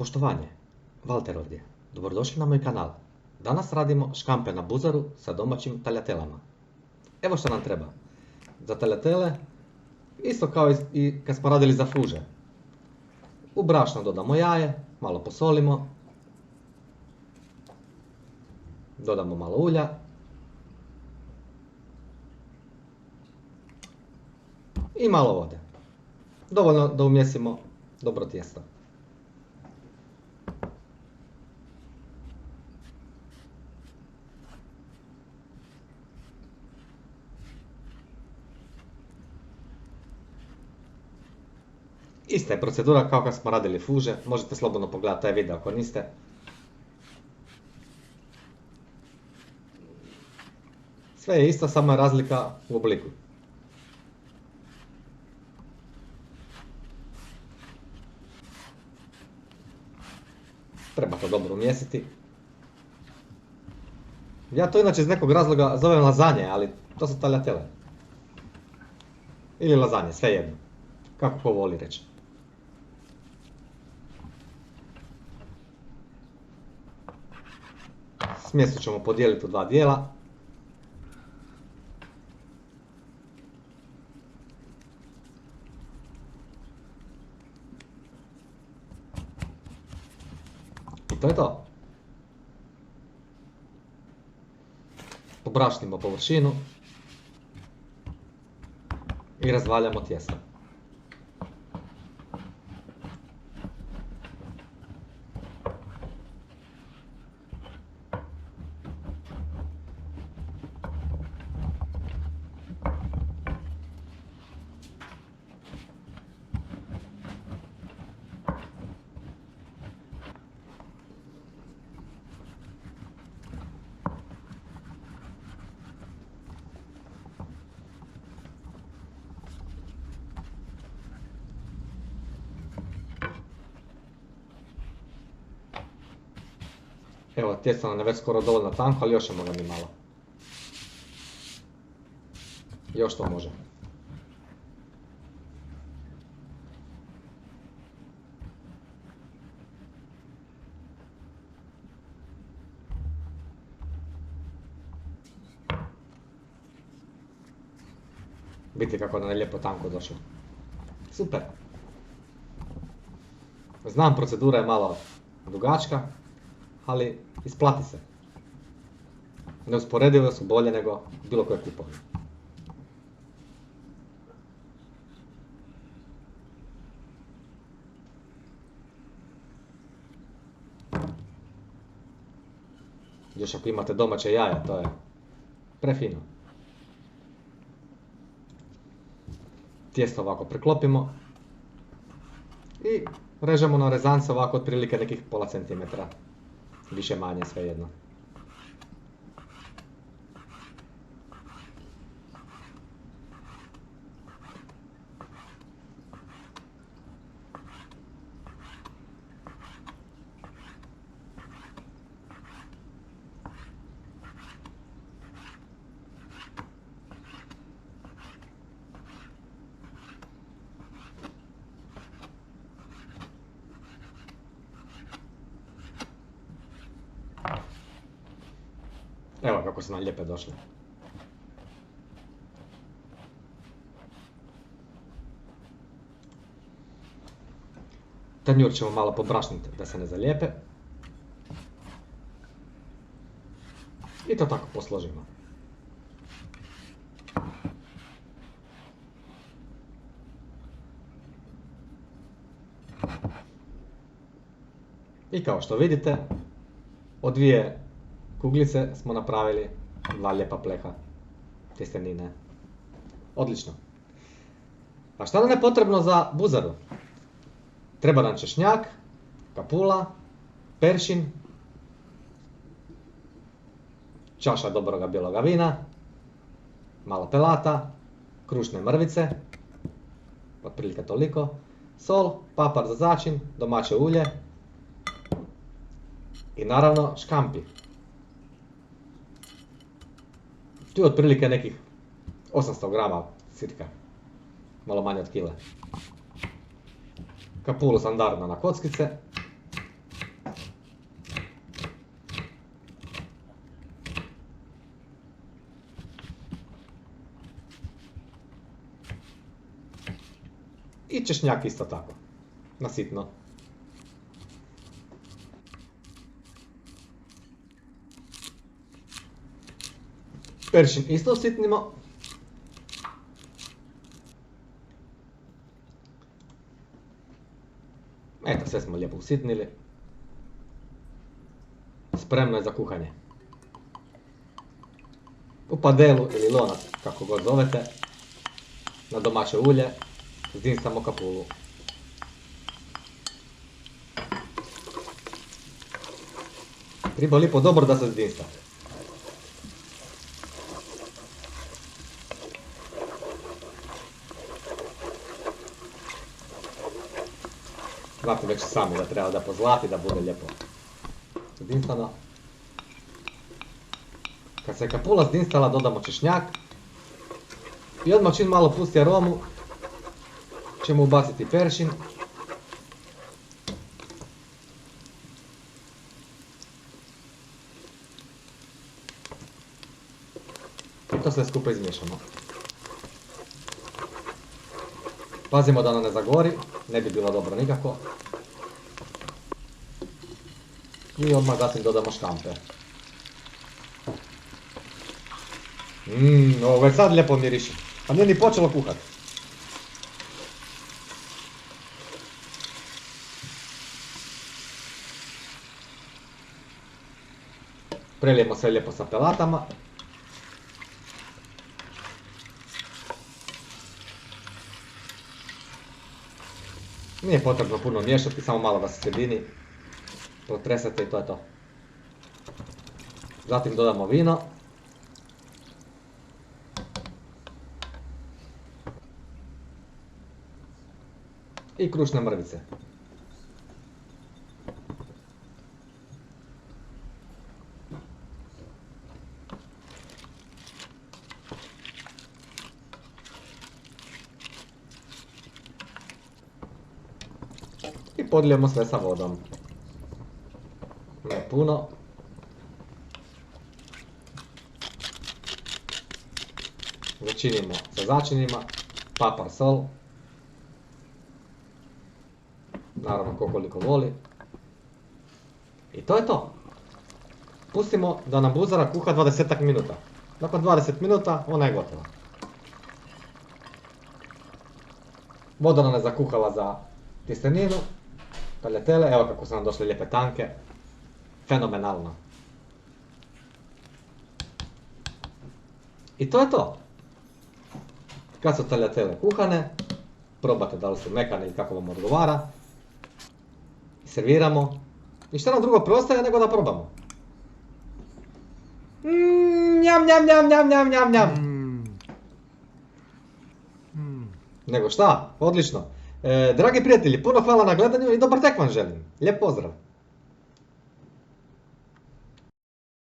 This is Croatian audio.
Poštovanje, Valter ovdje. Dobrodošli na moj kanal. Danas radimo škampe na buzaru sa domaćim taljatelama. Evo što nam treba. Za taljatele, isto kao i kad smo radili za fuže. U brašno dodamo jaje, malo posolimo. Dodamo malo ulja. I malo vode. Dovoljno da umjesimo dobro tijesto. Ista je procedura kao kad smo radili fuže, možete slobodno pogledati taj video ako niste. Sve je isto, samo je razlika u obliku. Treba to dobro umjesiti. Ja to inače iz nekog razloga zovem lazanje, ali to su taljatele. Ili lazanje, svejedno. Kako ko voli reći. Smjesu ćemo podijeliti u dva dijela. I to je to. Pobrašnimo površinu i razvaljamo tijesto. Evo, tijesto nam je već skoro dovoljno tanko, ali još ćemo ga mi malo. Još to može. Vidite kako nam je lijepo tanko došlo. Super. Znam, procedura je malo dugačka, ali isplati se. Neusporedivo su bolje nego bilo koje kupovine. Još ako imate domaće jaja, to je prefino. Tijesto ovako preklopimo i režemo na rezance ovako otprilike nekih pola centimetra. Više manje, svejedno. Evo kako su nam lijepe došle. Tanjur ćemo malo pobrašniti da se ne zalijepe. I to tako posložimo. I kao što vidite, od dvije kuglice smo napravili dva lijepa pleha tjestenine. Odlično. A šta nam je potrebno za buzaru? Treba nam češnjak, kapula, peršin, čaša dobroga bijeloga vina, malo pelata, krušne mrvice, otprilike toliko, sol, papar za začin, domaće ulje i naravno škampi. Tu je otprilike nekih 800 grama, cirka, malo manje od kile. Kapulu standardno na kockice I češnjak isto tako. Na sitno. Peršin isto usitnimo. Eto, sve smo lijepo usitnili. Spremno je za kuhanje. U padelu ili lonac, kako god zovete, na domaće ulje, zdinsamo kapulu. Treba lijepo dobro da se zdinsta. Znate već sami da treba da pozlati, da bude lijepo zdinstano. Kad se kapula zdinstala, dodamo češnjak. I odmah čim malo pusti aromu, ćemo ubaciti peršin. I to sve skupa izmiješamo. Pazimo da ono ne zagori, ne bi bilo dobro nikako. I odmah zatim dodamo škampe. Ovo već sad lijepo miriši. A nije ni počelo kuhati. Prelijemo sve lijepo sa pelatama. Nije potrebno puno miješati, samo malo da se sjedini. Potresete i to je to. Zatim dodamo vino. I krušne mrvice. I podlijemo sve sa vodom. Ne puno. Začinimo sa začinima. Papar, sol. Naravno ko koliko voli. I to je to. Pustimo da nam buzara kuha 20 minuta. Nakon 20 minuta ona je gotova. Voda nam je zakuhala za tjesteninu. Tagliatelle, evo kako su nam došle lijepe tanke. Fenomenalno. I to je to. Kad su tagliatelle kuhane, probate da li su mekane ili kako vam odgovara. I serviramo. I šta nam drugo preostaje nego da probamo. Njam, njam, njam, njam, njam, njam, njam. Nego šta? Odlično. Dragi prijatelji, puno hvala na gledanju i dobar tek vam želim. Lijep pozdrav!